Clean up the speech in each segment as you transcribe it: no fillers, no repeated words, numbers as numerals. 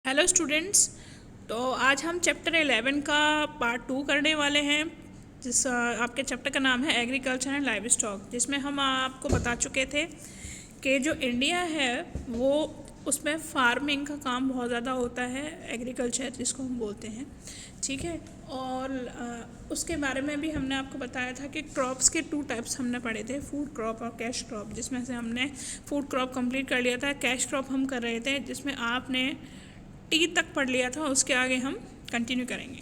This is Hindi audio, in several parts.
Hello students. तो आज हम चैप्टर 11 का पार्ट 2 करने वाले हैं। आपके चैप्टर का नाम है एग्रीकल्चर एंड लाइव स्टॉक, जिसमें हम आपको बता चुके थे कि जो इंडिया है वो उसमें फार्मिंग का काम बहुत ज़्यादा होता है, एग्रीकल्चर जिसको हम बोलते हैं। ठीक है। और उसके बारे में भी हमने आपको बताया था कि क्रॉप्स के 2 टाइप्स हमने पढ़े थे, फूड क्रॉप और कैश क्रॉप, जिसमें से हमने फूड क्रॉप कंप्लीट कर लिया था। कैश क्रॉप हम कर रहे थे जिसमें आपने टी तक पढ़ लिया था, उसके आगे हम कंटिन्यू करेंगे।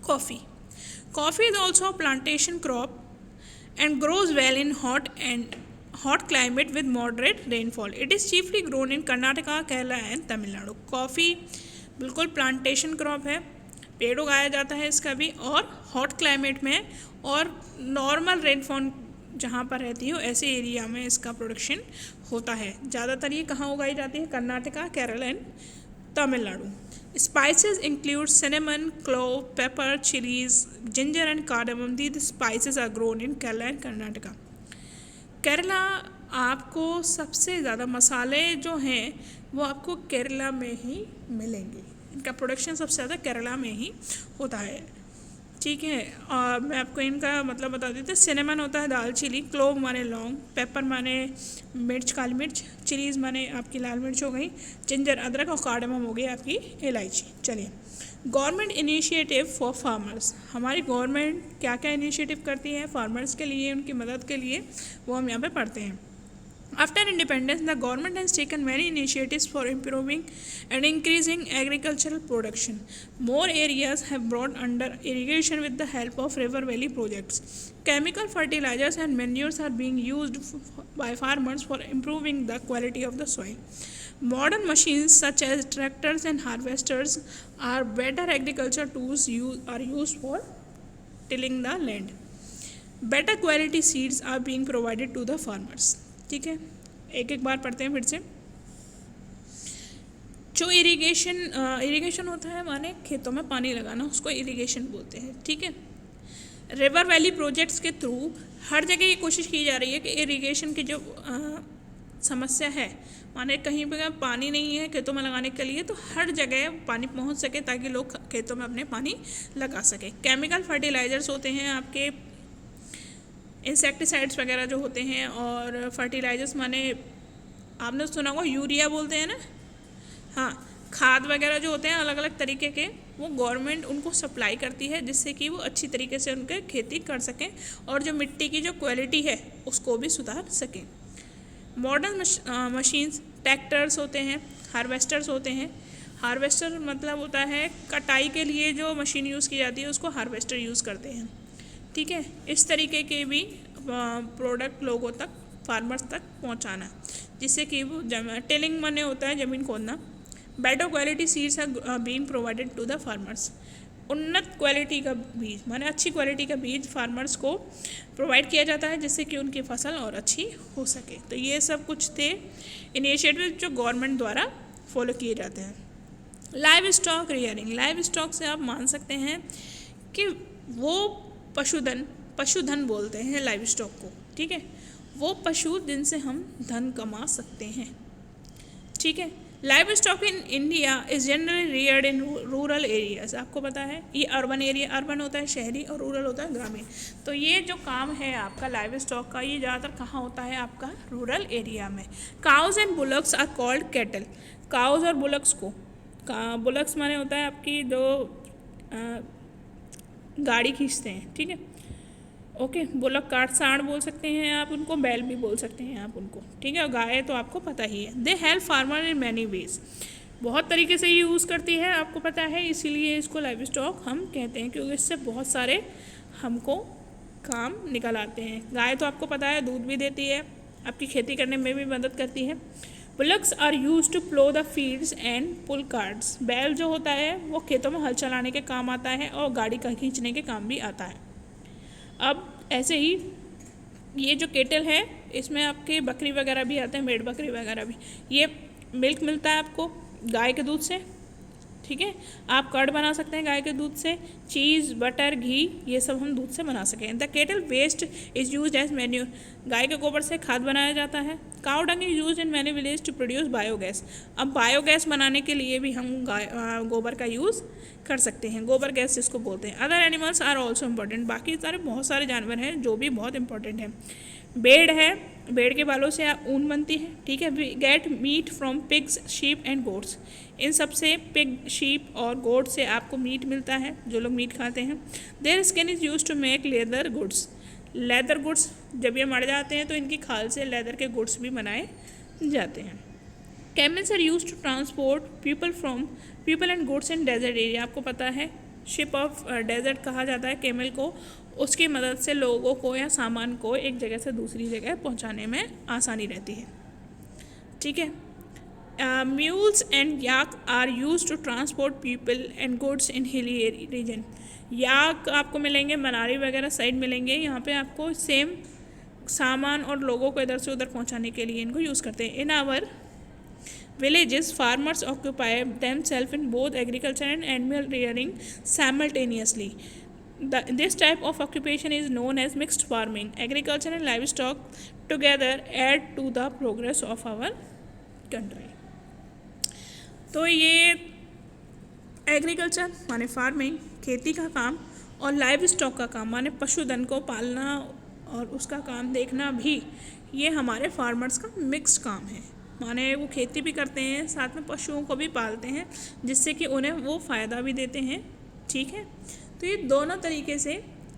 Coffee coffee is also a plantation crop and grows well in hot climate with moderate rainfall. It is chiefly grown in Karnataka, Kerala and Tamil Nadu. Coffee बिल्कुल प्लांटेशन क्रॉप है, पेड़ उगाया जाता है इसका भी, और हॉट क्लाइमेट में और नॉर्मल रेनफॉल जहाँ पर रहती है ऐसे एरिया में इसका प्रोडक्शन होता है। ज़्यादातर ये कहाँ उगाई जाती है? Karnataka, Kerala and Tamil Nadu. Spices include cinnamon, clove, pepper, chilies, ginger and cardamom. These spices are grown in Kerala and Karnataka. Kerala आपको सबसे ज़्यादा मसाले जो हैं वो आपको केरला में ही मिलेंगे। इनका प्रोडक्शन सबसे ज़्यादा केरला में ही होता है। ठीक है। और मैं आपको इनका मतलब बता देती हूँ। सिनेमन होता है दालचीनी, क्लोव माने लौंग, पेपर माने मिर्च, काली मिर्च, चिलीज़ माने आपकी लाल मिर्च हो गई, जिंजर अदरक, और कार्डमम हो गई आपकी इलायची। चलिए, गवर्नमेंट इनिशिएटिव फॉर फार्मर्स। हमारी गवर्नमेंट क्या क्या इनिशिएटिव करती है फार्मर्स के लिए, उनकी मदद के लिए, वो हम यहाँ पे पढ़ते हैं। After independence, the government has taken many initiatives for improving and increasing agricultural production. More areas have brought under irrigation with the help of river valley projects. Chemical fertilizers and manures are being used by farmers for improving the quality of the soil. Modern machines such as tractors and harvesters are better agriculture tools are used for tilling the land. Better quality seeds are being provided to the farmers. ठीक है, एक एक बार पढ़ते हैं फिर से। जो इरिगेशन होता है माने खेतों में पानी लगाना, उसको इरिगेशन बोलते हैं। ठीक है। रिवर वैली प्रोजेक्ट्स के थ्रू हर जगह ये कोशिश की जा रही है कि इरिगेशन की जो समस्या है, माने कहीं पर पानी नहीं है खेतों में लगाने के लिए, तो हर जगह पानी पहुंच सके ताकि लोग खेतों में अपने पानी लगा सके। केमिकल फर्टिलाइजर्स होते हैं आपके, इंसेक्टिसाइड्स वगैरह जो होते हैं, और फर्टिलाइजर्स माने आपने सुना होगा यूरिया बोलते हैं ना। हाँ, खाद वगैरह जो होते हैं अलग अलग तरीके के, वो गवर्नमेंट उनको सप्लाई करती है जिससे कि वो अच्छी तरीके से उनके खेती कर सकें और जो मिट्टी की जो क्वालिटी है उसको भी सुधार सकें। मॉडर्न मशीन्स, ट्रैक्टर्स होते हैं, हार्वेस्टर्स होते हैं। हार्वेस्टर मतलब होता है कटाई के लिए जो मशीन यूज़ की जाती है उसको हार्वेस्टर यूज़ करते हैं। ठीक है। इस तरीके के भी प्रोडक्ट लोगों तक, फार्मर्स तक पहुंचाना, जिससे कि वो टिलिंग माने होता है ज़मीन खोदना। Better quality seeds are being provided to the farmers. उन्नत क्वालिटी का बीज माने अच्छी क्वालिटी का बीज फार्मर्स को प्रोवाइड किया जाता है जिससे कि उनकी फसल और अच्छी हो सके। तो ये सब कुछ थे इनिशिएटिव जो गवर्नमेंट द्वारा फॉलो किए जाते हैं। Live stock rearing, live stock से आप मान सकते हैं कि वो पशुधन बोलते हैं लाइव स्टॉक को। ठीक है, वो पशु जिनसे हम धन कमा सकते हैं। ठीक है। Live stock in India is generally Rudyard in rural areas. आपको पता है ये अर्बन होता है शहरी, और रूरल होता है ग्रामीण। तो ये जो काम है आपका लाइव स्टॉक का, ये ज़्यादातर कहाँ होता है? आपका रूरल एरिया में। Cows and bullocks are called cattle. Cows और बुलक्स को, बुलक्स माने होता है आपकी जो गाड़ी खींचते हैं। ठीक है, ओके। बुलक कार्ट, सांड बोल सकते हैं आप उनको, बैल भी बोल सकते हैं आप उनको। ठीक है। और गाय तो आपको पता ही है। They help farmer in many ways, बहुत तरीके से यूज़ करती है, आपको पता है, इसीलिए इसको लाइव स्टॉक हम कहते हैं, क्योंकि इससे बहुत सारे हमको काम निकल आते हैं। गाय तो आपको पता है दूध भी देती है, आपकी खेती करने में भी मदद करती है। Bullocks are use to plough the fields and pull carts. बैल जो होता है वो खेतों में हल चलाने के काम आता है और गाड़ी का खींचने के काम भी आता है। अब ऐसे ही ये जो केटल है इसमें आपके बकरी वगैरह भी आते हैं, मेड बकरी वगैरह भी। ये मिल्क मिलता है आपको गाय के दूध से। ठीक है। आप कर्ड बना सकते हैं गाय के दूध से, चीज़, बटर, घी, ये सब हम दूध से बना सकें। The cattle waste is use as manure, गाय के गोबर से खाद बनाया जाता है। Cow dung is use in many village to produce biogas, अब बायोगैस बनाने के लिए भी हम गोबर का यूज़ कर सकते हैं, गोबर गैस जिसको बोलते हैं। Other animals are also important, बाकी सारे बहुत सारे जानवर हैं जो भी बहुत इंपॉर्टेंट हैं। भेड़ है, भेड़ के बालों से ऊन बनती है, ठीक है। Get meat from pigs, sheep and goats, इन सब से पिग, शीप और गोट से आपको मीट मिलता है, जो लोग मीट खाते हैं। Their skin is use to make leather goods, leather goods जब ये मर जाते हैं तो इनकी खाल से लेदर के गुड्स भी बनाए जाते हैं। Camels are use to transport people and goods in desert area, आपको पता है शिप ऑफ डेजर्ट कहा जाता है कैमल को, उसकी मदद से लोगों को या सामान को एक जगह से दूसरी जगह पहुंचाने में आसानी रहती है, ठीक है। Mules and yak are use to transport people and goods in hilly region, याक आपको मिलेंगे मनाली वगैरह साइड मिलेंगे, यहाँ पे आपको सेम सामान और लोगों को इधर से उधर पहुंचाने के लिए इनको यूज़ करते हैं। In our villages farmers occupy themselves in both agriculture and animal rearing simultaneously. This type of occupation is known as mixed farming. Agriculture and livestock together add to the progress of our country. तो ये एग्रीकल्चर माने फार्मिंग, खेती का काम, और लाइव स्टॉक का काम माने पशुधन को पालना और उसका काम देखना भी, ये हमारे फार्मर्स का मिक्स्ड काम है, माने वो खेती भी करते हैं साथ में पशुओं को भी पालते हैं जिससे कि उन्हें वो फ़ायदा भी देते हैं, ठीक है। तो ये दोनों तरीके से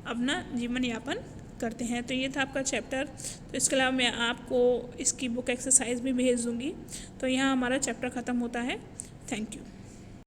अपना जीवन यापन करते हैं। तो ये था आपका चैप्टर। तो इसके अलावा मैं आपको इसकी बुक एक्सरसाइज भी भेज दूँगी। तो यहाँ हमारा चैप्टर ख़त्म होता है। Thank you.